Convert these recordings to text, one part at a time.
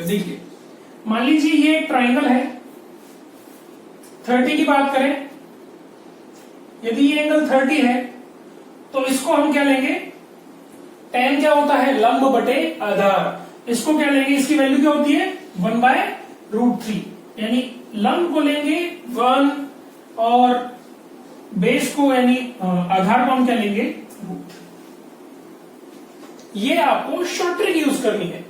देखिए मान लीजिए ये एक ट्राइंगल है, 30 की बात करें, यदि ये एंगल 30 है तो इसको हम क्या लेंगे, tan क्या होता है, लंब बटे आधार, इसको क्या लेंगे, इसकी वैल्यू क्या होती है 1/√3, यानी लंब को लेंगे 1 और बेस को यानी आधार को हम क्या लेंगे √3। ये आपको शॉर्ट ट्रिक यूज करनी है,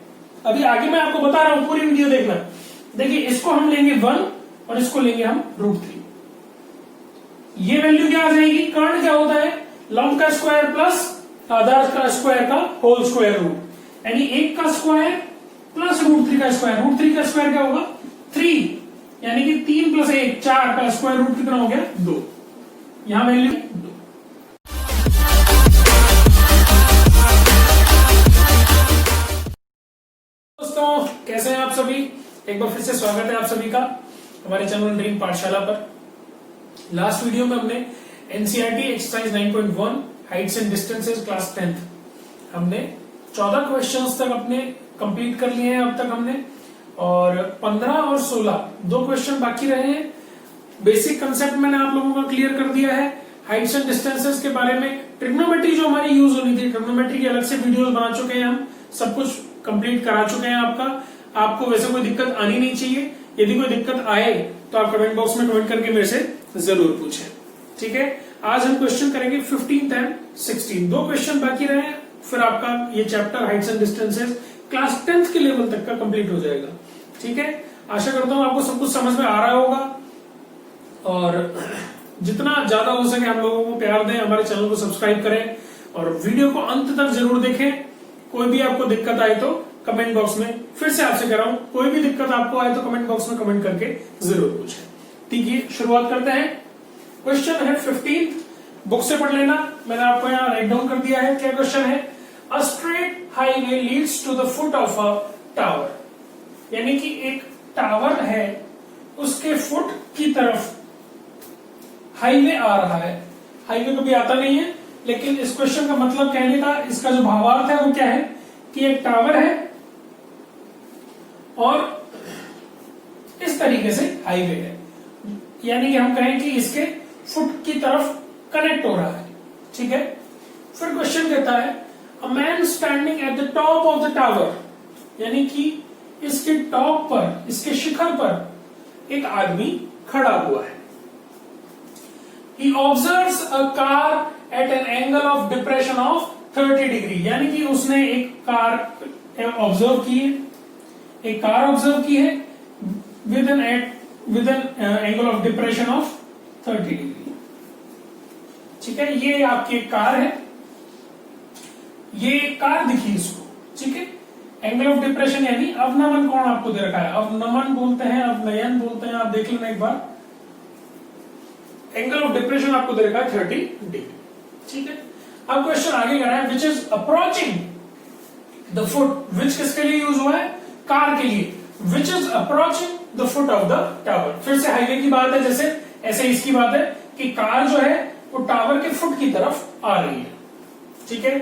अभी आगे मैं आपको बता रहा हूं, पूरी वीडियो देखना। देखिए इसको हम लेंगे 1 और इसको लेंगे हम √3, ये वैल्यू क्या आ जाएगी, कर्ण क्या होता है, लंब का स्क्वायर प्लस आधार का स्क्वायर का होल स्क्वायर रूट, यानी 1 का स्क्वायर प्लस √3 का स्क्वायर, √3 का स्क्वायर क्या होगा 3, यानी कि 3 + 1 4 का स्क्वायर रूट कितना हो गया 2, यहां वैल्यू 2। दोस्तों कैसे हैं आप सभी, एक बार फिर से स्वागत है आप सभी का हमारे चैनल ड्रीम पाठशाला पर। लास्ट वीडियो में हमने NCERT exercise 9.1 Heights and distances class 10th हमने 14 क्वेश्चंस तक अपने कंप्लीट कर लिए हैं अब तक हमने, और 15 और 16 दो क्वेश्चन बाकी रहे हैं। बेसिक कंसेप्ट मैंने आप लोगों को क्लियर कर दिया है, हाइट्स एंड डिस्टेंसेस के बारे में, ट्रिग्नोमेट्री जो हमारी यूज होनी थी, ट्रिग्नोमेट्री की अलग से वीडियोस बना चुके हैं हम, सब कुछ कंप्लीट करा चुके हैं आपको वैसे कोई दिक्कत आनी नहीं चाहिए, यदि कोई दिक्कत आए तो आप कमेंट बॉक्स में कमेंट करके मेरे से जरूर पूछें, ठीक है। आज हम क्वेश्चन करेंगे 15th एंड 16th, दो क्वेश्चन बाकी रहे हैं, फिर आपका ये chapter Heights and distances class 10th के लेवल तक का कंप्लीट हो जाएगा, ठीक है। आशा करता हूं आपको सब कुछ समझ में आ रहा होगा, और जितना ज्यादा हो सके हम लोगों को प्यार दें, हमारे चैनल को सब्सक्राइब करें और वीडियो को अंत तक जरूर देखें। कोई भी आपको दिक्कत आए तो कमेंट बॉक्स में, फिर से आपसे कह रहा हूं, कोई भी दिक्कत आपको आए तो कमेंट बॉक्स में कमेंट करके जरूर पूछें, ठीक है। शुरुआत करते हैं, क्वेश्चन है 15, बुक से पढ़ लेना, मैंने आपको यहाँ राइट डाउन कर दिया है। क्या क्वेश्चन है, a straight highway leads to the foot of a tower, यानी कि एक टावर है उसके फुट की तरफ हाईवे आ रहा है, हाईवे कभी आता नहीं है, लेकिन इस क्वेश्चन का मतलब कहने का, इसका जो भावार्थ है वो क्या है कि एक टावर है और इस तरीके से हाईवे है, यानी कि हम कहें कि इसके फुट की तरफ कनेक्ट हो रहा है, ठीक है। फिर क्वेश्चन कहता है a man standing at the top of the tower, यानी कि इसके टॉप पर, इसके शिखर पर एक आदमी खड़ा हुआ है। He observes a car at an angle of depression of 30 degree, यानी कि उसने एक कार ऑब्जर्व की है, एक कार ऑब्जर्व की है with an angle of depression of 30 degree, ठीक है। ये आपकी एक कार है, ये कार दिखी इसको, ठीक है। एंगल ऑफ डिप्रेशन यानी अवनमन कोण आपको दे रखा है, अवनमन बोलते हैं, अवनयन बोलते हैं, आप देख लेना एक बार। एंगल ऑफ डिप्रेशन आपको दे रखा है 30 डिग्री, ठीक है। अब क्वेश्चन आगे कर रहा है, which is approaching the foot, which किसके लिए यूज हुआ है, कार के लिए, which is approaching the foot of the tower. फिर से हाईवे की बात है, जैसे ऐसे इसकी बात है कि कार जो है वो टावर के फुट की तरफ आ रही है, ठीक है।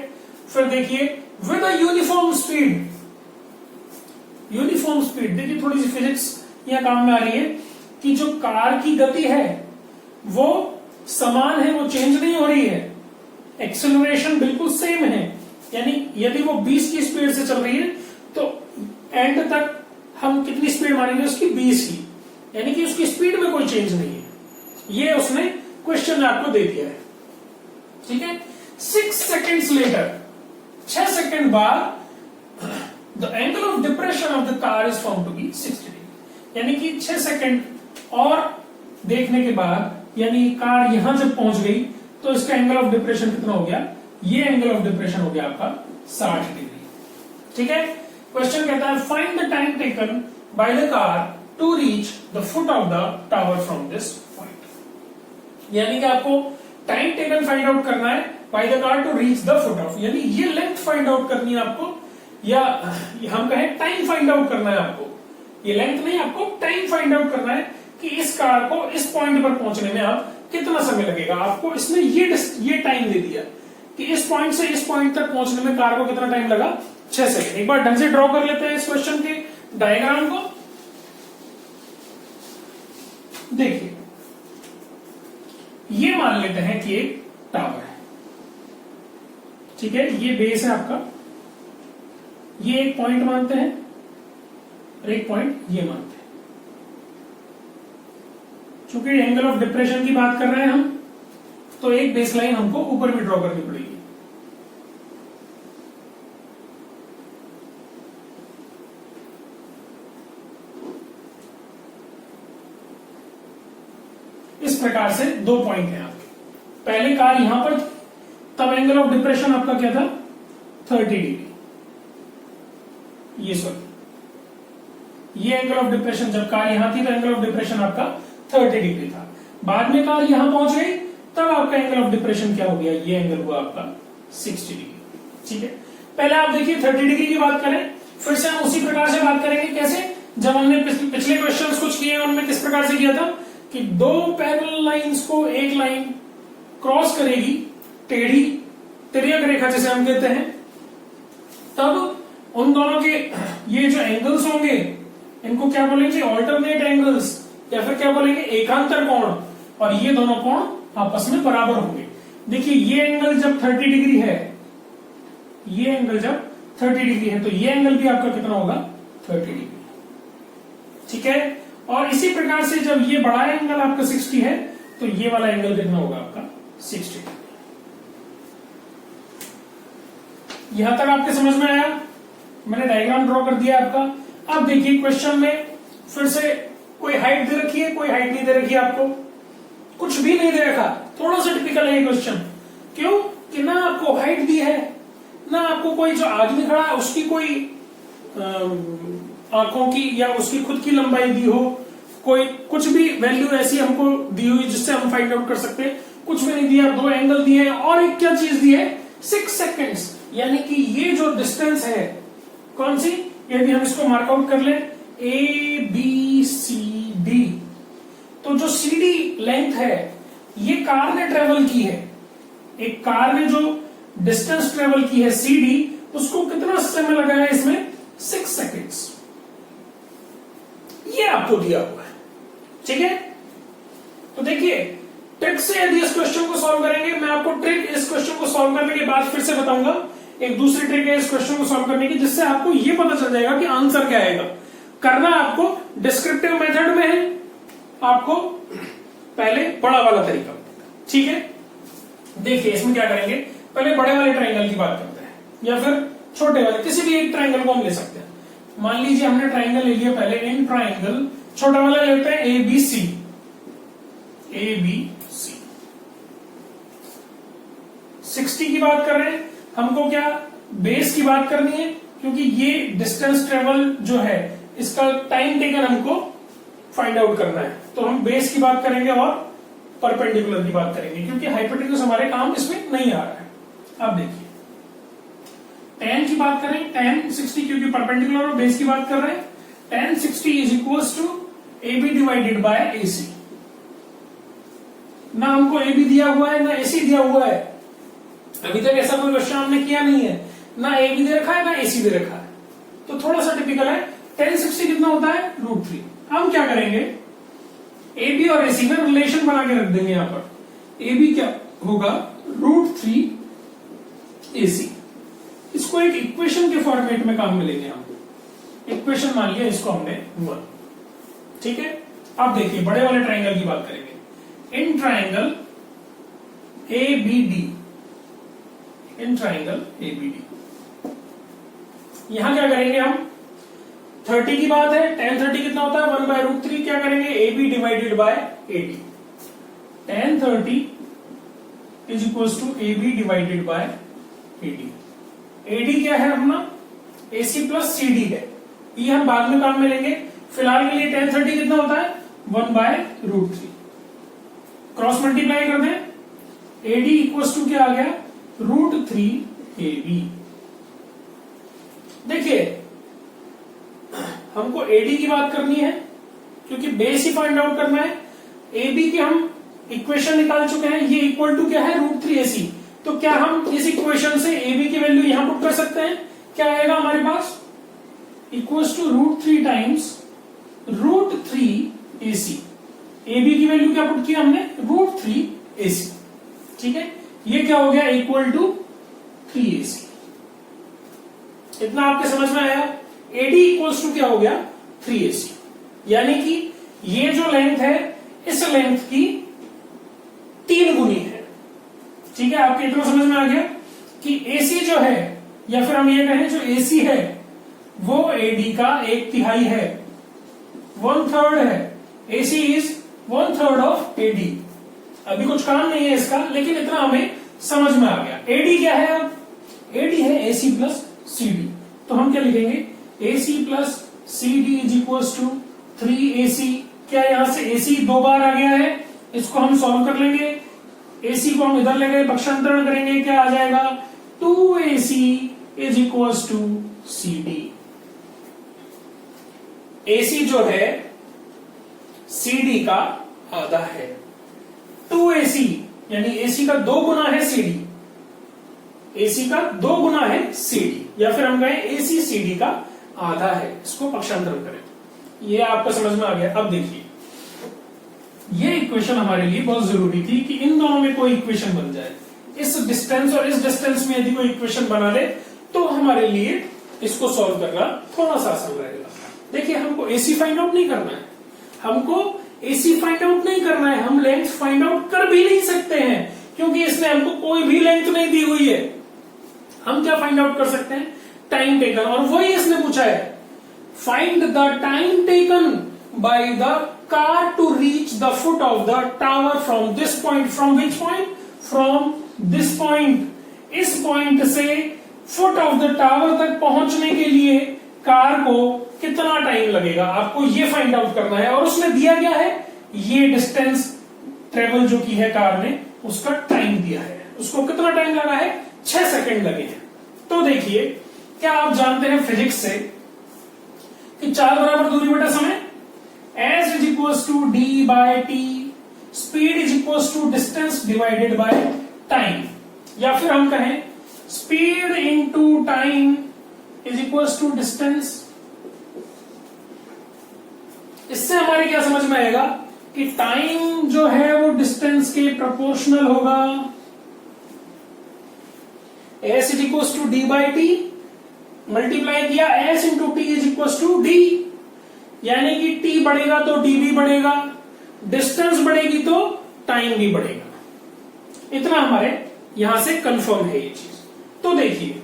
फिर देखिए with a uniform speed, uniform speed, देखिए थोड़ी सी फिजिक्स यहां काम में आ रही है कि जो कार की गति है वो समान है, वो चेंज नहीं हो रही है, एक्सेलरेशन बिल्कुल सेम है, यानी यदि वो 20 की स्पीड से चल रही है तो एंड तक हम कितनी स्पीड मानेंगे उसकी, 20 की, यानी कि उसकी स्पीड में कोई चेंज नहीं है, ये उसने क्वेश्चन में आपको दे दिया है, ठीक है। 6 सेकेंड्स लेटर, 6 सेकेंड बाद the angle of depression of the car is found to be 60 degree, यानी कि 6 सेकेंड और देखने के बाद, यानी कार यहां जब पहुंच गई तो इसका एंगल ऑफ डिप्रेशन कितना हो गया, ये एंगल ऑफ डिप्रेशन हो गया आपका 60 डिग्री, ठीक है। क्वेश्चन कहता है find the time taken by the car to reach the foot of the tower from this point, यानी कि आपको टाइम टेकन फाइंड आउट करना है by the car to reach the foot of, यानी ये लेंथ फाइंड आउट करनी है आपको, या हम कहें टाइम फाइंड आउट करना है आपको, ये लेंथ नहीं, आपको टाइम फाइंड आउट करना है कि इस कार को इस पॉइंट पर पहुंचने में आप कितना समय लगेगा। आपको इसने ये टाइम दे दिया कि इस पॉइंट से इस पॉइंट तक पहुंचने में कार को कितना टाइम लगा, 6 सेकंड। एक बार ढंग से ड्रॉ कर लेते हैं इस क्वेश्चन के डायग्राम को देखिए, ये मान लेते हैं कि एक टावर है, ठीक है, ये बेस है आपका, ये एक पॉइंट मानते हैं और एक पॉइंट ये मानते हैं। चूंकि एंगल ऑफ डिप्रेशन की बात कर रहे हैं हम, तो एक बेस लाइन हमको ऊपर भी ड्रॉ करनी पड़ेगी। इस प्रकार से दो पॉइंट हैं आपके। पहले कार यहां पर, तब एंगल ऑफ डिप्रेशन आपका क्या था, 30 डिग्री। ये सॉरी, ये एंगल ऑफ डिप्रेशन, जब कार यहां थी तो एंगल ऑफ डिप्रेशन आपका 30 डिग्री था। बाद में कार यहां पहुंच गई, तब आपका एंगल ऑफ डिप्रेशन क्या हो गया, ये एंगल हुआ आपका 60 डिग्री। ठीक है, पहले आप देखिए 30 डिग्री की बात करें, फिर से हम उसी प्रकार से बात करेंगे। कैसे, जब हमने पिछले क्वेश्चंस कुछ किए उनमें किस प्रकार से किया था कि दो पैरेलल लाइंस को एक लाइन क्रॉस करेगी, टेढ़ी तिर्यक रेखा जिसे हम कहते हैं, तब उन दोनों के ये जो एंगल्स होंगे इनको क्या बोलेंगे, ऑल्टरनेट एंगल्स, या फिर क्या बोलेंगे, एकांतर कोण, और ये दोनों कोण आपस में बराबर होंगे। देखिए ये एंगल जब 30 डिग्री है, ये एंगल जब 30 डिग्री है, तो ये एंगल भी आपका कितना होगा, 30 डिग्री। ठीक है, और इसी प्रकार से जब ये बड़ा एंगल आपका 60 है, तो ये वाला एंगल कितना होगा आपका 60 डिग्री। यहां तक आपके समझ में आया, मैंने डायग्राम ड्रॉ कर दिया आपका। अब देखिए क्वेश्चन में फिर से कोई हाइट दे रखी है, कोई हाइट नहीं दे रखी है, आपको कुछ भी नहीं दे रखा। थोड़ा सा टिपिकल है ये क्वेश्चन, क्यों कि ना आपको हाइट दी है, ना आपको कोई जो आदमी खड़ा है उसकी कोई आंखों की या उसकी खुद की लंबाई दी हो, कोई कुछ भी वैल्यू ऐसी हमको दी हुई जिससे हम फाइंड आउट कर सकते हैं, कुछ भी नहीं दिया। दो एंगल दिए हैं और एक क्या चीज दी है, 6 सेकेंड्स, यानी कि ये जो डिस्टेंस है कौन सी, यदि हम इसको मार्कआउट कर लें ए बी सी डी, तो जो सी डी लेंथ है ये कार ने ट्रेवल की है। एक कार ने जो डिस्टेंस ट्रेवल की है सी डी, उसको कितना समय लगा है इसमें, 6 सेकेंड्स। ये आपको दिया हुआ है, ठीक है। तो देखिए ट्रिक से यदि इस क्वेश्चन को सॉल्व करेंगे, मैं आपको ट्रिक इस क्वेश्चन को सॉल्व करने के बाद फिर से बताऊंगा। एक दूसरी ट्रिक है इस क्वेश्चन को सॉल्व करने की, जिससे आपको यह पता चल जाएगा कि आंसर क्या आएगा। करना आपको डिस्क्रिप्टिव मेथड में है, आपको पहले बड़ा वाला तरीका, ठीक है। देखिए इसमें क्या करेंगे, पहले बड़े वाले ट्राइंगल की बात करते हैं, या फिर छोटे वाले, किसी भी एक ट्राइंगल को हम ले सकते हैं। मान लीजिए हमने ट्राइंगल ले लिया पहले, इन ट्राइंगल छोटा वाला लेते हैं A B C, A B C. 60 की बात कर रहे हैं, हमको क्या बेस की बात करनी है, क्योंकि ये डिस्टेंस ट्रेवल जो है इसका टाइम टेकन हमको फाइंड आउट करना है। तो हम बेस की बात करेंगे और परपेंडिकुलर की बात करेंगे, क्योंकि हाइपोटेन्यूज हमारे काम इसमें नहीं आ रहा है। अब देखिए tan की बात करें, tan 60, क्योंकि परपेंडिकुलर और बेस की बात कर रहे हैं, tan 60 is equals to A B divided by A C. ना हमको ए बी दिया हुआ है ना ए सी दिया हुआ है, अभी तक ऐसा कोई क्वेश्चन हमने किया नहीं है, ना ए बी दे रखा है ना ए सी दे रखा है, तो थोड़ा सा टिपिकल है। tan 60 कितना होता है, √3। हम क्या करेंगे, ए बी और ए सी में रिलेशन बना के रख देंगे। यहां पर ए बी क्या होगा, √3 ए सी। इसको एक इक्वेशन के फॉर्मेट में काम मिलेंगे हमको। इक्वेशन मान लिया इसको हमने 1, ठीक है। अब देखिए बड़े वाले ट्राइंगल की बात करेंगे। In triangle A B D, in triangle A B D, यहां क्या करेंगे हम, 30 की बात है, tan 30 कितना होता है, 1/√3। क्या करेंगे, A B divided by A D. tan 30 is equal to A B divided by A D. AD क्या है अपना, एसी प्लस सी डी है, ये हम बाद में काम में लेंगे। फिलहाल के लिए tan 30 कितना होता है, 1/√3। क्रॉस मल्टीप्लाई कर दें, एडी इक्वल टू क्या आ गया, √3 AB। देखिए हमको एडी की बात करनी है, क्योंकि बेस ही फाइंड आउट करना है। AB की हम इक्वेशन निकाल चुके हैं, ये इक्वल टू क्या है, √3 AC। तो क्या हम इस इक्वेशन से AB की वैल्यू यहां पुट कर सकते हैं, क्या आएगा हमारे पास, equals to √3 times √3 AC। A B की वैल्यू क्या पुट किया हमने, √3 AC। ठीक है, ये क्या हो गया, इक्वल टू 3 AC। इतना आपके समझ में आया। AD इक्वल्स टू क्या हो गया, 3 AC। यानी कि ये जो लेंथ है इस लेंथ की 3 गुनी है। ठीक है, आपके इतना समझ में आ गया कि AC जो है, या फिर हम ये कहें जो AC है वो AD का 1/3 है, 1/3 है। AC is 1/3 of AD। अभी कुछ काम नहीं है इसका, लेकिन इतना हमें समझ में आ गया। AD क्या है, अब AD है AC प्लस CD। तो हम क्या लिखेंगे, AC plus CD is equals to 3 AC। क्या यहां से AC 2 बार आ गया है, इसको हम सॉल्व कर लेंगे। AC को हम इधर ले गए, पक्षांतरण करेंगे, क्या आ जाएगा, 2 AC is equals to CD। AC जो है CD का आधा है। 2 AC यानी AC का 2 गुना है CD। AC का 2 गुना है CD, या फिर हम कहें AC CD का आधा है। इसको पक्षांतरण करें, ये आपका समझ में आ गया। अब देखिए, ये इक्वेशन हमारे लिए बहुत जरूरी थी कि इन दोनों में कोई इक्वेशन बन जाए। इस डिस्टेंस और इस डिस्टेंस में यदि कोई इक्वेशन बना दे तो हमारे लिए इसको सॉल्व करना थोड़ा सा आसान रहेगा। देखिए, हमको AC फाइंड आउट नहीं करना है, हमको AC फाइंड आउट नहीं करना है, हम लेंथ फाइंड आउट कर भी नहीं सकते हैं, क्योंकि इसने हमको कोई भी लेंथ नहीं दी हुई है। हम क्या फाइंड आउट कर सकते हैं, टाइम टेकन, और वही इसने पूछा है, find the time taken by the car to reach the foot of the tower from this point. From which point, from this point. इस पॉइंट से फुट ऑफ द टावर तक पहुंचने के लिए कार को कितना टाइम लगेगा, आपको ये फाइंड आउट करना है। और उसने दिया क्या है, ये डिस्टेंस ट्रेवल जो की है कार ने, उसका टाइम दिया है। उसको कितना टाइम लगा है, 6 सेकंड लगे हैं। तो देखिए, क्या आप जानते हैं फिजिक्स से कि 4 बराबर दूरी बटा समय, S is equals to D by T, speed is equals to distance divided by time, या फिर हम कहें speed into time is equals to distance. इससे हमारे क्या समझ में आएगा कि टाइम जो है वो डिस्टेंस के प्रोपोर्शनल होगा। S is equals to D by T, multiply किया S into T is equals to D, यानी कि टी बढ़ेगा तो डी भी बढ़ेगा, डिस्टेंस बढ़ेगी तो टाइम भी बढ़ेगा। इतना हमारे यहां से कंफर्म है ये चीज। तो देखिए,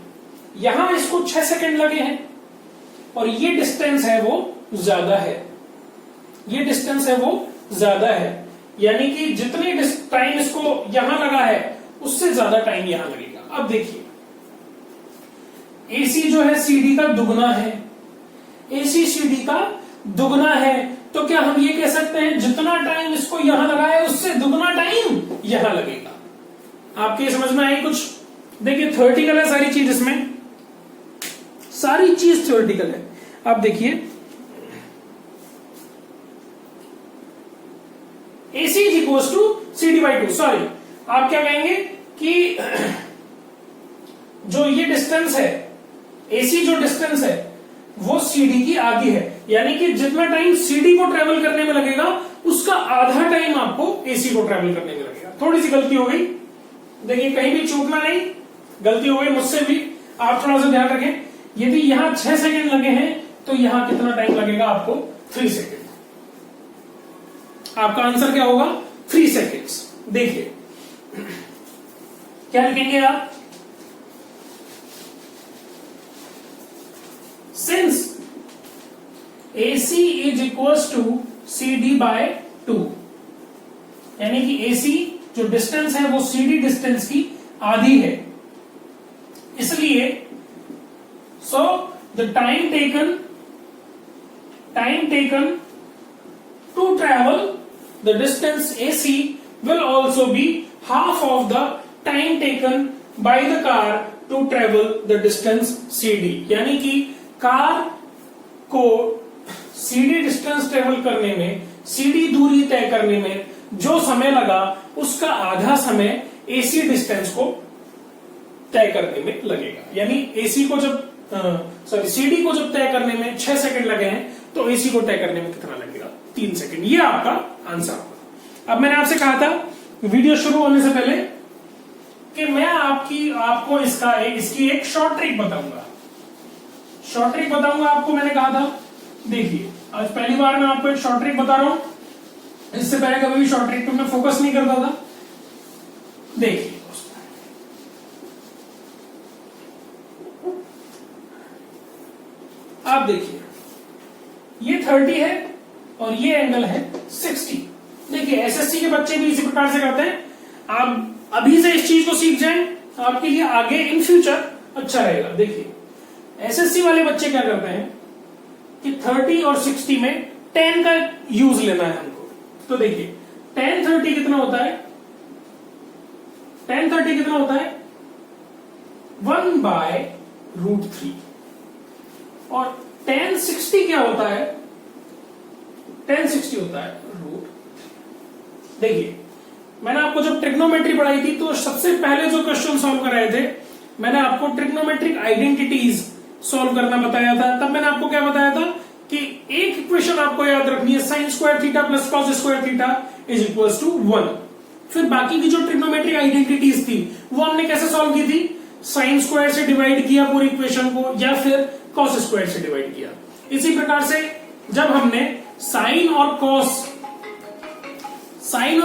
यहां इसको 6 सेकंड लगे हैं और ये डिस्टेंस है वो ज्यादा है, ये डिस्टेंस है वो ज्यादा है, यानी कि जितने टाइम इसको यहां लगा है उससे ज्यादा टाइम यहां लगेगा। अब देखिए, AC जो है CD का दुगना है, AC CD का दुगना है, तो क्या हम ये कह सकते हैं जितना टाइम इसको यहां लगा है उससे दुगना टाइम यहां लगेगा। आपके समझ में आई कुछ? देखिए, थ्योरेटिकल है सारी चीज, इसमें सारी चीज थ्योरेटिकल है। अब देखिए, AC is equals to CD by 2। Sorry, आप क्या कहेंगे कि जो ये डिस्टेंस है, AC जो डिस्टेंस है वो CD की आधी है, यानी कि जितना टाइम CD को ट्रेवल करने में लगेगा उसका आधा टाइम आपको AC को ट्रेवल करने में लगेगा। थोड़ी सी गलती हो गई, देखिए कहीं भी चूकना नहीं, गलती हो गई मुझसे भी, आप थोड़ा सा ध्यान रखें। यदि यहां 6 सेकंड लगे हैं तो यहां कितना टाइम लगेगा आपको, 3 सेकंड। आपका आंसर क्या होगा, 3 सेकंड्स। देखिए क्या लिखेंगे आप, since AC is equals to CD by 2, यानी कि AC जो डिस्टेंस है वो CD डिस्टेंस की आधी है, इसलिए so the time taken to travel the distance AC will also be half of the time taken by the car to travel the distance CD, यानी कि कार को CD डिस्टेंस ट्रेवल करने में, CD दूरी तय करने में जो समय लगा उसका आधा समय AC डिस्टेंस को तय करने में लगेगा। यानी AC को जब सॉरी CD को जब तय करने में 6 सेकंड लगे हैं तो AC को तय करने में कितना लगेगा? 3 सेकंड। ये आपका आंसर होगा। अब मैंने आपसे कहा था वीडियो शुरू होने से पहले कि मैं आपको इसकी एक शॉर्ट ट्रिक बताऊंगा। शॉर्ट ट्रिक बताऊंगा आपको, मैंने कहा था। देखिए, आज पहली बार मैं आपको एक शॉर्ट ट्रिक बता रहा हूं। इससे पहले कभी भी शॉर्ट ट्रिक पे मैं फोकस नहीं करता था। देखिए आप देखिए, ये 30 है और ये एंगल है 60। देखिए SSC के बच्चे भी इसी प्रकार से करते हैं। आप अभी से इस चीज को सीख जाएं, आपके लिए आगे इन फ्यूचर अच्छा रहेगा। देखिए SSC वाले बच्चे क्या करते हैं कि 30 और 60 में 10 का यूज लेना है हमको। तो देखिए 10 30 कितना होता है? 10 30 कितना होता है? 1/√3। और 10 60 क्या होता है? 10 60 होता है √। देखिए मैंने आपको जब ट्रिग्नोमेट्री पढ़ाई थी तो सबसे पहले जो क्वेश्चन सॉल्व कराए थे, मैंने आपको ट्रिग्नोमेट्रिक आइडेंटिटीज सॉल्व करना बताया था। तब मैंने आपको क्या बताया था कि एक इक्वेशन आपको याद रखनी है, sin² theta plus cos² theta is equals to 1। फिर बाकी की जो ट्रिग्नोमेट्रिक आइडेंटिटीज थी वो हमने कैसे सॉल्व की थी? sin² से डिवाइड किया पूरी इक्वेशन को, या फिर cos² से डिवाइड किया। इसी प्रकार से जब हमने साइन और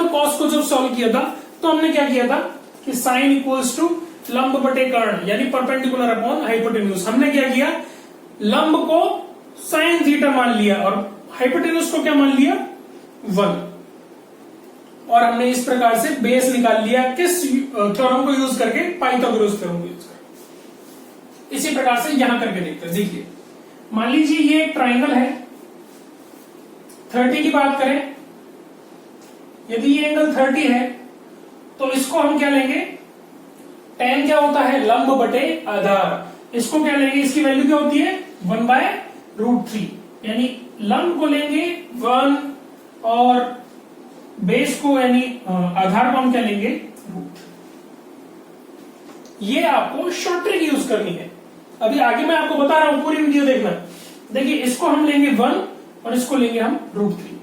कॉस को जब सॉल्व किया था तो हमने क्या किया था कि साइन इक्वल्स टू लंब बटे कर्ण, यानी परपेंडिकुलर अपॉन हाइपोटेन्यूज। हमने क्या किया? लंब को साइन थीटा मान लिया और हाइपोटेन्यूज को क्या मान लिया? 1। और हमने इस प्रकार से बेस निकाल लिया किस थ्योरम को यूज करके? पाइथागोरस थ्योरम को यूज करके। इसी प्रकार से यहां करके देखते हैं। देखिए मान लीजिए ये एक ट्राइंगल है। 30 की बात करें, यदि ये एंगल 30 है तो इसको हम क्या लेंगे? tan क्या होता है? लंब बटे आधार। इसको क्या लेंगे? इसकी वैल्यू क्या होती है? 1/√3। यानी लंब को लेंगे 1 और बेस को यानी आधार को हम क्या लेंगे? √। ये आपको शॉर्ट ट्रिक यूज करनी है। अभी आगे मैं आपको बता रहा हूं, पूरी वीडियो देखना। देखिए इसको हम लेंगे 1 और इसको लेंगे हम √3।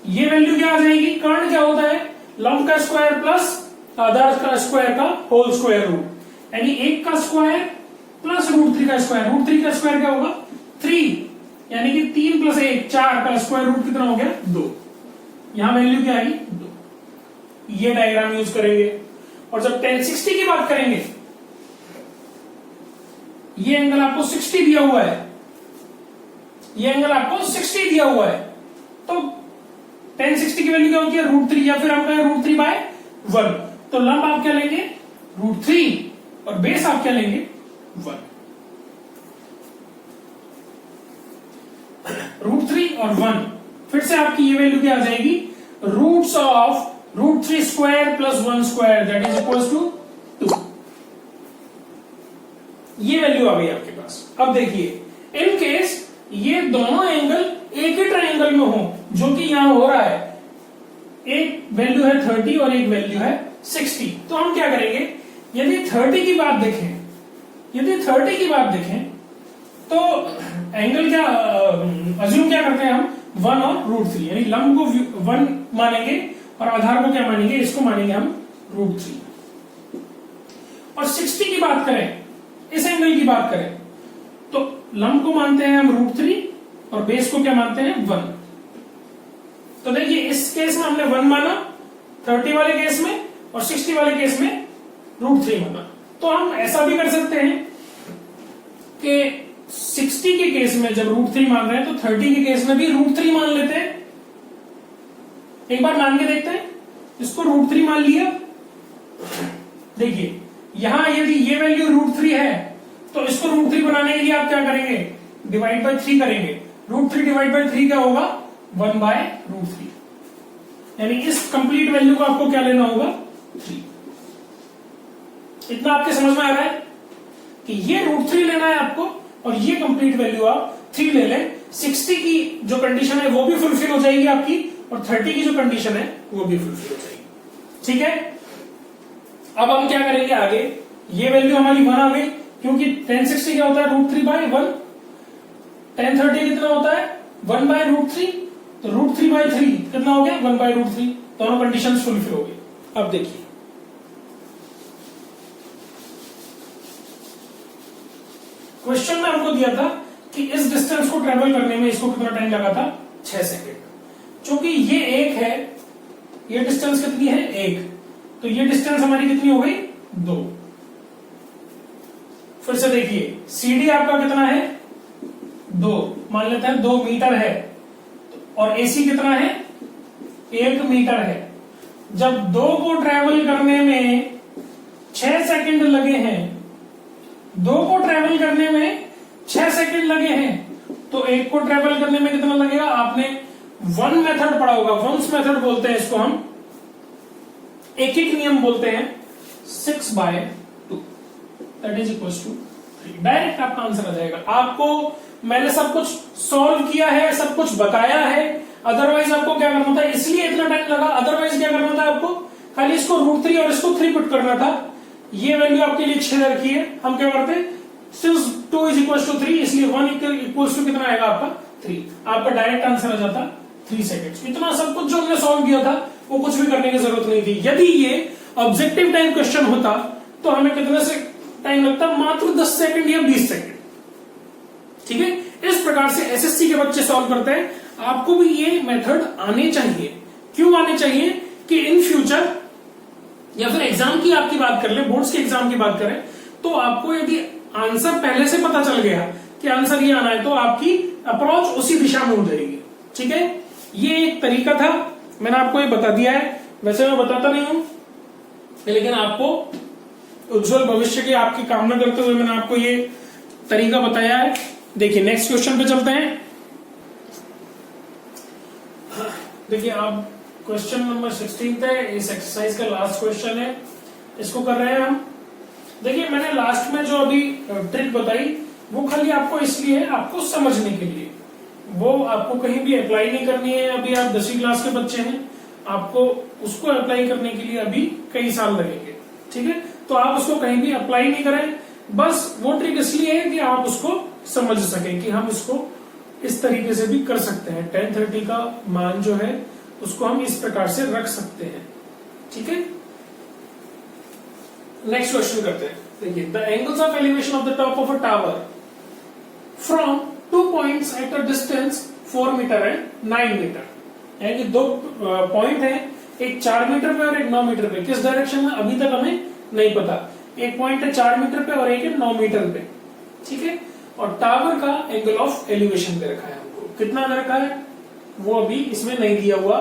ये वैल्यू क्या आ जाएगी? कर्ण क्या होता है? लंब का स्क्वायर प्लस आधार का स्क्वायर का होल स्क्वायर रूट, यानी 1 का स्क्वायर प्लस √3 का स्क्वायर। √3 का स्क्वायर क्या होगा? 3, यानी कि 3 + 1 4 का स्क्वायर रूट कितना हो गया? 2। यहां वैल्यू क्या आएगी? 2। ये डायग्राम यूज करेंगे। और जब tan 60 की बात करेंगे, ये एंगल आपको 60 दिया हुआ है, ये एंगल आपको 60 दिया हुआ है, तो tan 60 की वैल्यू क्या होती है? √3, या फिर हम कहें √3/1। तो लंब आप क्या लेंगे? √3 और बेस आप क्या लेंगे? 1। √3 और 1, फिर से आपकी ये वैल्यू क्या आ जाएगी? Roots of √3² + 1² that is equals to 2। ये वैल्यू आ गई आपके पास। अब देखिए इन केस ये दोनों एंगल एक ही ट्राइंगल में हो, जो कि यहां हो रहा है, एक वैल्यू है 30 और एक वैल्यू है 60, तो हम क्या करेंगे? यदि 30 की बात देखें तो एंगल क्या अज्यूम क्या करते हैं हम? 1 और √3, यानी लंब को 1 मानेंगे और आधार को क्या मानेंगे? इसको मानेंगे हम √3। और 60 की बात करें, इस एंगल की बात करें, तो लंब को मानते हैं हम √3 और बेस को क्या मानते हैं? 1। तो देखिए इस केस में हमने 1 माना 30 वाले केस में, और 60 वाले केस में √3 माना। तो हम ऐसा भी कर सकते हैं कि 60 के केस में जब √3 मान रहे हैं तो 30 के केस में भी √3 मान लेते हैं। एक बार मान के देखते हैं। इसको √3 मान लिया। देखिए यहां यदि ये वैल्यू √3 है तो इसको √3 बनाने के लिए आप क्या करेंगे? डिवाइड बाय 3 करेंगे। √3 डिवाइड बाय 3 क्या होगा? 1/√3। यानी इस कंप्लीट वैल्यू को आपको क्या लेना होगा? 3। इतना आपके समझ में आ रहा है कि ये √3 लेना है आपको और ये कंप्लीट वैल्यू आप 3 ले लें। 60 की जो कंडीशन है वो भी फुलफिल हो जाएगी आपकी, और 30 की जो कंडीशन है वो भी फुलफिल हो जाएगी। ठीक है, अब हम क्या करेंगे आगे? ये वैल्यू हमारी 1 आ गई, क्योंकि tan 60 क्या होता है √3/1, tan 30 कितना होता है 1/√3, तो √3/3 कितना हो गया 1/√3, दोनों कंडीशन फुलफिल हो गई। अब देखिए क्वेश्चन में हमको दिया था कि इस डिस्टेंस को ट्रेवल करने में इसको कितना टाइम लगा था 6 सेकेंड। क्योंकि ये 1 है, ये डिस्टेंस कितनी है 1, तो ये डिस्टेंस हमारी कितनी हो गई 2। फिर से देखिए CD आपका कितना है 2, मान लेते हैं 2 मीटर है, और AC कितना है 1 मीटर है। जब 2 को ट्रेवल करने में 6 सेकंड लगे हैं, 2 को ट्रेवल करने में 6 सेकंड लगे हैं, तो 1 को ट्रेवल करने में कितना लगेगा, आपने 1 मेथड पढ़ा होगा, वंस मेथड बोलते हैं इसको हम, एक नियम बोलते हैं 6/2 that is equal to 3। Direct आपका आंसर आ जाएगा। आपको मैंने सब कुछ सॉल्व किया है, सब कुछ बताया है, अदरवाइज आपको क्या करना था, इसलिए इतना टाइम लगा, अदरवाइज क्या करना था आपको, खाली इसको √3 और इसको 3 पुट करना था। ये वैल्यू आपके लिए 6 रखी है, हम क्या करते हैं सिंस 2 इज इक्वल टू 3, इसलिए 1 इक्वल टू कितना आएगा आपका 3। आपका डायरेक्ट आंसर आ जाता 3 सेकेंड। इतना सब कुछ जो हमने सॉल्व किया था वो कुछ भी करने की जरूरत नहीं थी। यदि ये ऑब्जेक्टिव टाइम क्वेश्चन होता तो हमें कितने से टाइम लगता, मात्र 10 सेकंड या 20 सेकंड। ठीक है, इस प्रकार से एसएससी के बच्चे सॉल्व करते हैं। आपको भी ये मेथड आने चाहिए। क्यों आने चाहिए कि इन फ्यूचर या फिर एग्जाम की आपकी बात कर ले, बोर्ड्स के एग्जाम की बात करें, तो आपको यदि आंसर पहले से पता चल गया कि आंसर ये आना है, तो आपकी अप्रोच उसी दिशा में हो जाएगी। ठीक है, ये एक तरीका था, मैंने आपको ये बता दिया है। वैसे मैं बताता नहीं हूं, लेकिन आपको उज्जवल भविष्य की आपकी कामना करते हुए मैंने आपको ये तरीका बताया है। देखिए नेक्स्ट क्वेश्चन पे चलते हैं। देखिए आप क्वेश्चन नंबर 16 है, इस एक्सरसाइज का लास्ट क्वेश्चन है, इसको कर रहे हैं हम। देखिए मैंने लास्ट में जो अभी ट्रिक बताई वो खाली आपको इसलिए है, आपको समझने के लिए, वो आपको कहीं भी अप्लाई नहीं करनी है। अभी आप 10वीं क्लास के बच्चे हैं, आपको उसको अप्लाई करने के लिए अभी कई साल लगेंगे। ठीक है, तो आप उसको कहीं भी अप्लाई नहीं करें, बस वो ट्रिक इसलिए है कि आप उसको समझ सकें कि हम इसको इस तरीके से भी कर सकते हैं। 1030 का मान जो है उसको हम इस प्रकार से रख सकते हैं। ठीक है, नेक्स्ट क्वेश्चन करते हैं। देखिए the angles of elevation of the top of a tower from 2 points at a distance 4 metre and 9 metre. यानी 2 पॉइंट है, एक 4 मीटर पे और एक 9 मीटर पे। किस डायरेक्शन में अभी तक हमें नहीं पता। एक पॉइंट है 4 मीटर पे और एक है 9 मीटर पे। ठीक है, और टावर का एंगल ऑफ एलिवेशन दे रखा है हमको, कितना दे रखा है वो अभी इसमें नहीं दिया हुआ।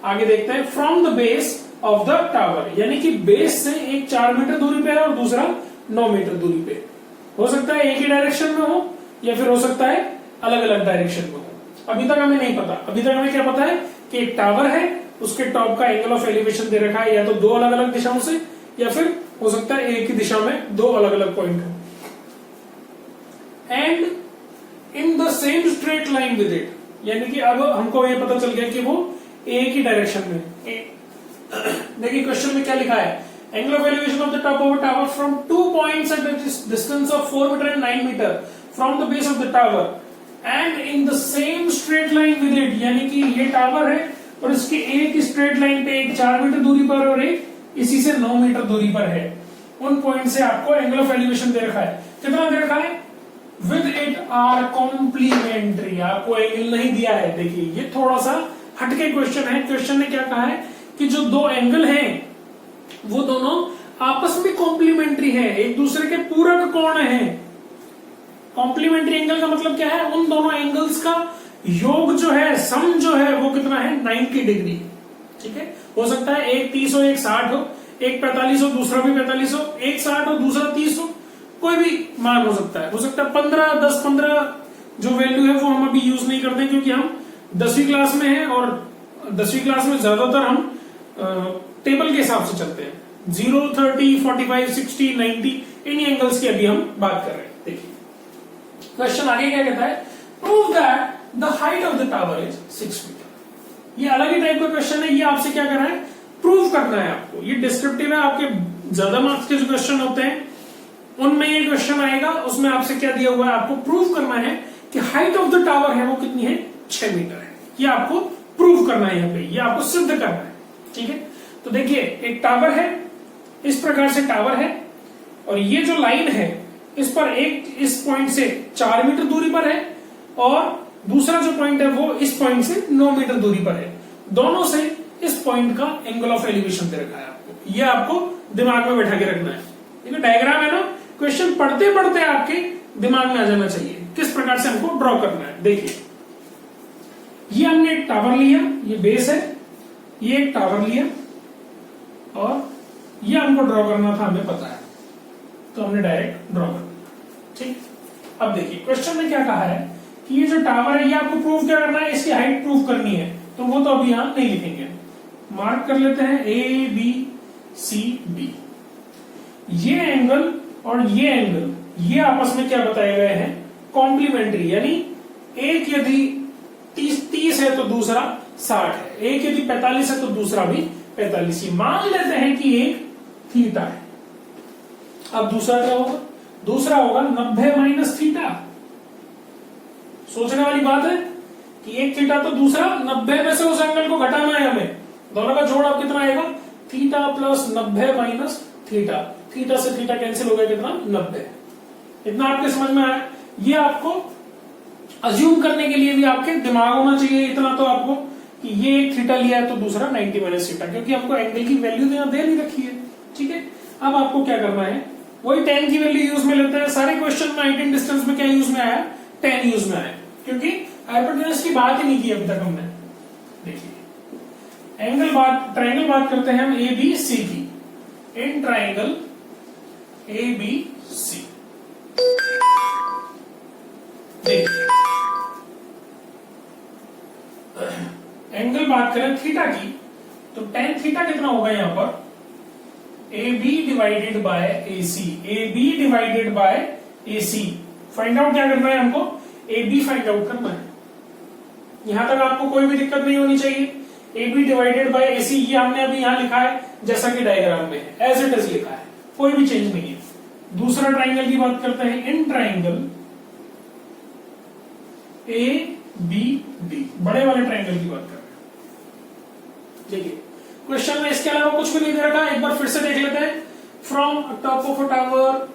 आगे देखते हैं, from the base of the tower, यानी कि बेस से एक 4 मीटर दूरी पे है और दूसरा 9 मीटर दूरी पे। हो सकता है एक ही डायरेक्शन में हो या फिर हो सकता है अलग अलग डायरेक्शन में हो। अभी तक हमें नहीं पता। अभी तक हमें क्या पता है कि एक टावर है, उसके टॉप का एंगल ऑफ एलिवेशन दे रखा है, या तो 2 अलग अलग दिशाओं से, या फिर हो सकता है एक ही दिशा में 2 अलग अलग पॉइंट हो। And in the same straight line with it, यानी कि अब हमको ये पता चल गया कि वो एक ही डायरेक्शन में। देखिए क्वेश्चन में क्या लिखा है, angle of elevation of the top of a tower from 2 points at distance of 4 metre and 9 metre from the base of the tower and in the same straight line with it, यानी कि ये tower है और इसकी एक straight line पे एक 4 metre दूरी पर और एक इसी से 9 मीटर दूरी पर है। उन पॉइंट से आपको एंगल ऑफ एलिवेशन दे रखा है। कितना दे रखा है, विद इट आर कॉम्प्लीमेंट्री। आपको एंगल नहीं दिया है। देखिए ये थोड़ा सा हटके क्वेश्चन है। क्वेश्चन ने क्या कहा है कि जो 2 एंगल हैं वो दोनों आपस में कॉम्प्लीमेंट्री है, एक दूसरे के पूरक कोण है। कॉम्प्लीमेंट्री एंगल का मतलब क्या है, उन दोनों एंगल्स का योग जो है, सम जो है वो कितना है 90 डिग्री। ठीक है, हो सकता है एक 30 हो, एक 60 हो, एक 45 हो, दूसरा भी 45 हो, एक 60 हो, दूसरा 30 हो, कोई भी मान हो सकता है। हो सकता है 15, 10, 15 जो वैल्यू है वो हम अभी यूज नहीं करते क्योंकि हम 10वीं क्लास में हैं और 10वीं क्लास में ज्यादातर हम टेबल के हिसाब से चलते हैं। 0, 30, 45, 60, 90 इन्हीं एंगल्स की अभी हम बात कर रहे हैं। देखिए क्वेश्चन आगे क्या कहता है, prove that the height of the tower is 6 metre. ये अलग ही टाइप का क्वेश्चन है। ये आपसे क्या करना है, प्रूव करना है आपको। ये डिस्क्रिप्टिव है। आपके ज्यादा मार्क्स के जो क्वेश्चन होते हैं उनमें ये क्वेश्चन आएगा, उसमें आपसे क्या दिया हुआ है, आपको प्रूव करना है कि हाइट ऑफ द टावर है वो कितनी है, 6 मीटर है। ये आपको प्रूव करना है, यहाँ पे ये आपको सिद्ध करना है। ठीक है, तो देखिए एक टावर है, इस प्रकार से टावर है, और ये जो लाइन है इस पर एक इस पॉइंट से 4 मीटर दूरी पर है, और दूसरा जो पॉइंट है वो इस पॉइंट से 9 मीटर दूरी पर है। दोनों से इस पॉइंट का एंगल ऑफ एलिवेशन दे रखा है आपको, ये आपको दिमाग में बैठा के रखना है। देखो डायग्राम है ना, क्वेश्चन पढ़ते पढ़ते आपके दिमाग में आ जाना चाहिए किस प्रकार से हमको ड्रॉ करना है। देखिए ये हमने एक टावर लिया, ये बेस है, ये एक टावर लिया, और ये हमको ड्रॉ करना था, हमें पता है, तो हमने डायरेक्ट ड्रॉ कर दिया। ठीक, अब देखिए क्वेश्चन में क्या कहा है कि ये जो टावर है ये आपको प्रूव क्या करना है, इसकी हाइट प्रूव करनी है, तो वो तो अभी यहां नहीं लिखेंगे, मार्क कर लेते हैं ए बी सी डी। ये एंगल और ये एंगल ये आपस में क्या बताए गए हैं, कॉम्प्लीमेंट्री, यानी एक यदि 30 है तो दूसरा 60 है, एक यदि 45 है तो दूसरा भी 45 ही। मान लेते हैं कि एक थीटा है। अब दूसरा क्या होगा, दूसरा होगा 90 माइनस थीटा। सोचने वाली बात है कि एक थीटा तो दूसरा 90 में से उस एंगल को घटाना है हमें, दोनों का जोड़ अब कितना आएगा, theta plus 90 minus theta, theta से थीटा कैंसिल हो गया, कितना 90। इतना आपके समझ में आया। ये आपको अज्यूम करने के लिए भी आपके दिमाग होना चाहिए इतना तो आपको, कि ये एक थीटा लिया है तो दूसरा 90 माइनस थीटा, क्योंकि हमको एंगल की वैल्यू यहां दे नहीं रखी है। ठीक है, अब आपको क्या करना है, वही tan की वैल्यू यूज में लेते हैं। सारे क्वेश्चन में हाइट एंड डिस्टेंस में क्या यूज में आया, tan यूज में आया, क्योंकि हाइपोटेन्यूज की बात ही नहीं की अभी तक हमने। देखिए ट्राइंगल बात करते हैं हम ए बी सी की, इन ट्राइंगल ए बी सी। देखिए एंगल बात करें थीटा की, तो tan थीटा कितना होगा यहां पर, A B divided by A C, A B divided by A C. Find out क्या करना है हमको, ए बी फाइंड आउट करना है। यहां तक आपको कोई भी दिक्कत नहीं होनी चाहिए। ए बी डिवाइडेड बाय ए सी ये हमने अभी यहां लिखा है जैसा कि डायग्राम में है, एज इट इज लिखा है, कोई भी चेंज नहीं है। दूसरा ट्राइंगल की बात करते हैं, in triangle A B D, बड़े वाले ट्राइंगल की बात कर रहे हैं। देखिए क्वेश्चन में इसके अलावा कुछ भी नहीं दे रखा, एक बार फिर से देख लेते हैं। From top of a tower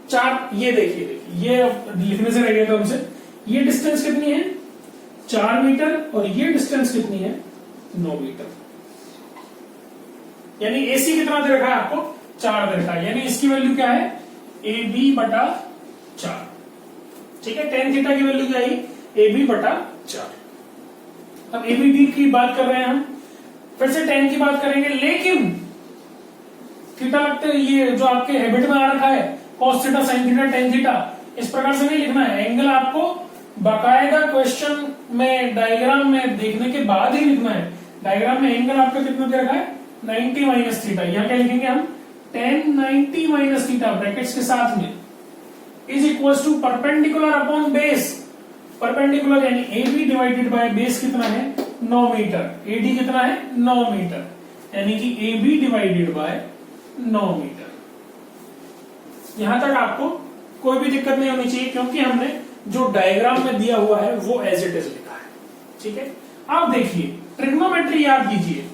chart, ये देखिए ये लिखने से रह गया था हमसे, ये डिस्टेंस कितनी है 4 मीटर, और ये डिस्टेंस कितनी है 9 मीटर, यानी एसी कितना दे रखा है आपको 4 दे रखा है, यानी इसकी वैल्यू क्या है ए बी बटा 4। ठीक है, tan थीटा की वैल्यू क्या आई, ए बी बटा 4। अब ए बी डी की बात कर रहे हैं हम, फिर से tan की बात करेंगे, लेकिन थीटा लगते ये जो आपके हैबिट में आ रखा है cos theta sin theta tan theta, इस प्रकार से नहीं लिखना है। एंगल आपको बाकायदा क्वेश्चन में डायग्राम में देखने के बाद ही लिखना है। डायग्राम में एंगल आपका कितना दे रखा है 90 माइनस थीटा, यहां क्या लिखेंगे हम tan 90 माइनस थीटा ब्रैकेट्स के साथ में is equal to perpendicular upon base. Perpendicular यानी A B divided by base कितना है 9 मीटर, ए डी कितना है 9 मीटर, यानी कि A B divided by 9 metre. यहां तक आपको कोई भी दिक्कत नहीं होनी चाहिए, क्योंकि हमने जो डायग्राम में दिया हुआ है वो एज इट इज लिखा है। ठीक है, आप देखिए ट्रिग्नोमेट्री याद कीजिए।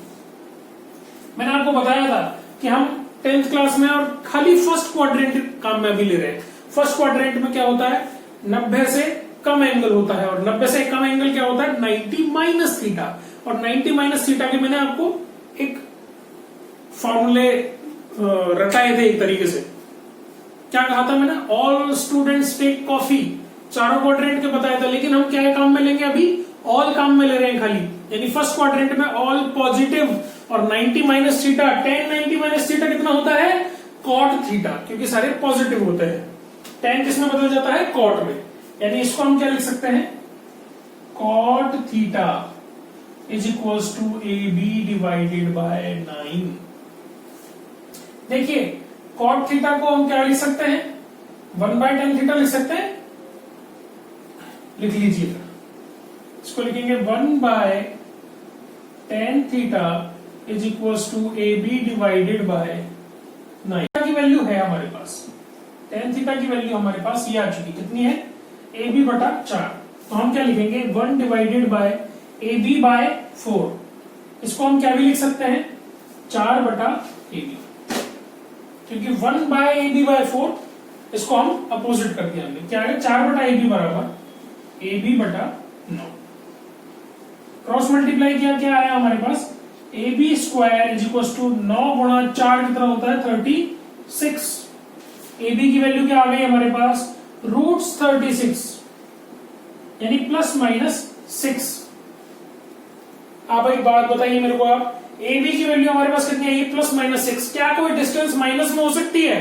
मैंने आपको बताया था कि हम 10th क्लास में और खाली फर्स्ट क्वाड्रेंट काम में भी ले रहे हैं। फर्स्ट क्वाड्रेंट में क्या होता है 90 से कम एंगल होता है, और 90 से कम एंगल क्या होता है 90 माइनस थीटा, और 90 माइनस थीटा के मैंने आपको एक फॉर्मूले रटाए थे एक तरीके से। क्या कहा था मैंने, ऑल स्टूडेंट्स टेक कॉफी, चारों क्वाड्रेंट के बताया था, लेकिन हम क्या काम में लेंगे अभी ऑल काम में ले रहे हैं खाली, यानी फर्स्ट क्वाड्रेंट में ऑल पॉजिटिव, और 90 minus theta tan 90 minus theta कितना होता है cot थीटा, क्योंकि सारे पॉजिटिव होते हैं। tan किसमें बदल जाता है cot में, यानी इसको हम क्या लिख सकते हैं cot theta is equals to A B divided by 9। देखिए cot थीटा को हम क्या लिख सकते हैं 1/tan थीटा लिख सकते हैं, लिख लीजिए, इसको लिखेंगे 1/tan theta is equals to A B divided by 9 की वैल्यू है हमारे पास। tan थीटा की वैल्यू हमारे पास ये आ चुकी, कितनी है, AB बटा 4। तो हम क्या लिखेंगे, 1 डिवाइडेड बाय AB बाय 4। इसको हम क्या भी लिख सकते हैं, 4 बटा AB, क्योंकि 1 बाय AB बाय 4 इसको हम अपोजिट कर दिया हमने, क्या है, 4 बटा AB बराबर AB बटा 9। क्रॉस मल्टीप्लाई किया, क्या आया हमारे पास, AB square is equal to 9 गुणा 4 कितना होता है, 36। AB की वैल्यू क्या आ गई हमारे पास, रूट्स 36 यानी प्लस माइनस 6। आप एक बात बताइए मेरे को, आप AB की वैल्यू हमारे पास कितनी है, प्लस माइनस 6। क्या कोई डिस्टेंस माइनस में हो सकती है,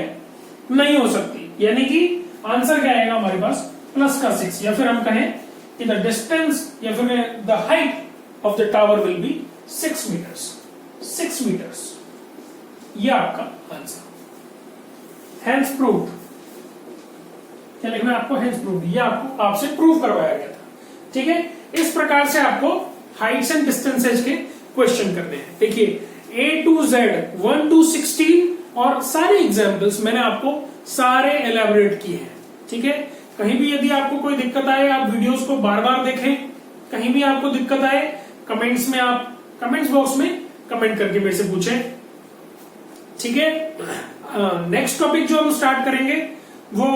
नहीं हो सकती, यानी कि आंसर क्या आएगा हमारे पास, प्लस का 6, या फिर हम कहें कि द डिस्टेंस या फिर the height of the tower will be 6 metres. 6 metres, ये आपका आंसर। हेंस प्रूव्ड, क्या लिखना है आपको, हेंस प्रूव्ड, ये आपको आपसे प्रूव करवाया गया था। ठीक है, इस प्रकार से आपको हाइट्स एंड डिस्टेंसेज के क्वेश्चन करने हैं। देखिए A to Z 1 to 16 और सारे एग्जाम्पल्स मैंने आपको सारे एलैबोरेट किए हैं। ठीक है, कहीं भी यदि आपको कोई दिक्कत आए, आप वीडियोस को बार बार देखें। कहीं भी आपको दिक्कत आए, कमेंट्स में आप कमेंट्स बॉक्स में कमेंट करके मेरे से पूछें। ठीक है, नेक्स्ट टॉपिक जो हम स्टार्ट करेंगे वो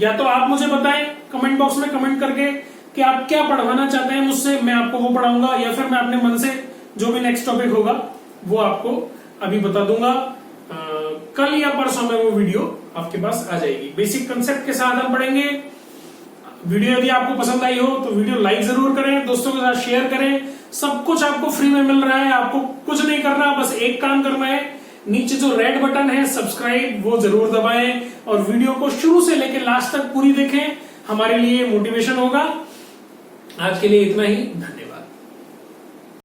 या तो आप मुझे बताएं कमेंट बॉक्स में कमेंट करके कि आप क्या पढ़वाना चाहते हैं मुझसे, मैं आपको वो पढ़ाऊंगा, या फिर मैं अपने मन से जो भी नेक्स्ट टॉपिक होगा वो आपको अभी बता दूंगा। कल या परसों में वो वीडियो आपके पास आ जाएगी। बेसिक कंसेप्ट के साथ हम पढ़ेंगे। वीडियो यदि आपको पसंद आई हो तो वीडियो लाइक जरूर करें, दोस्तों के साथ शेयर करें। सब कुछ आपको फ्री में मिल रहा है, आपको कुछ नहीं करना, बस एक काम करना है, नीचे जो रेड बटन है सब्सक्राइब, वो जरूर दबाएं और वीडियो को शुरू से लेकर लास्ट तक पूरी देखें, हमारे लिए मोटिवेशन होगा। आज के लिए इतना ही, धन्यवाद।